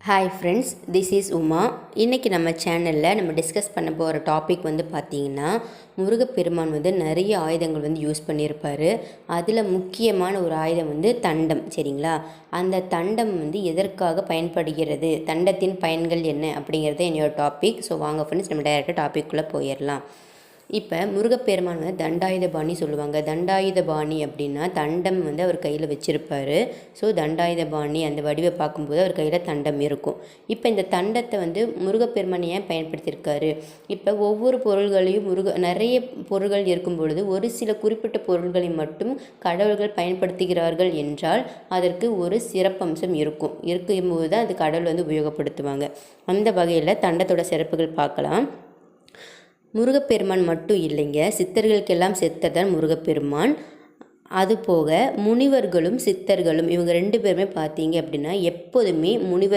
Hi friends, this is Uma. இன்றைக்கி நம்ம சேனலில் நம்ம டிஸ்கஸ் பண்ண போகிற டாபிக் பார்த்திங்கன்னா, முருகப்பெருமான் நிறைய ஆயுதங்கள் யூஸ் பண்ணியிருப்பார். அதில் முக்கியமான ஒரு ஆயுதம் தண்டம். சரிங்களா? அந்த தண்டம் எதற்காக பயன்படுகிறது, தண்டத்தின் பயன்கள் என்ன அப்படிங்கிறது என்னோட டாபிக். ஸோ வாங்க ஃப்ரெண்ட்ஸ், நம்ம டைரெக்டாக டாபிக்குள்ளே போயிடலாம். இப்போ முருகப்பெருமான் தண்டாயுத பாணி சொல்லுவாங்க. தண்டாயுத பாணி அப்படின்னா தண்டம் அவர் கையில் வச்சுருப்பார். ஸோ தண்டாயுத பாணி அந்த வடிவை பார்க்கும்போது அவர் கையில் தண்டம் இருக்கும். இப்போ இந்த தண்டத்தை முருகப்பெருமான் ஏன் பயன்படுத்தியிருக்காரு? இப்போ ஒவ்வொரு பொருள்களையும் நிறைய பொருள்கள் இருக்கும் பொழுது ஒரு சில குறிப்பிட்ட பொருள்களை மட்டும் கடவுள்கள் பயன்படுத்துகிறார்கள் என்றால் அதற்கு ஒரு சிறப்பம்சம் இருக்கும்போது தான் அது கடவுள் உபயோகப்படுத்துவாங்க. அந்த வகையில் தண்டத்தோட சிறப்புகள் பார்க்கலாம். முருகப்பெருமான் மட்டும் இல்லைங்க, சித்தர்களுக்கெல்லாம் செத்ததான் முருகப்பெருமான். அதுபோக முனிவர்களும் சித்தர்களும் இவங்க 2 பேருமே பார்த்தீங்க அப்படின்னா எப்போதுமே முனிவர்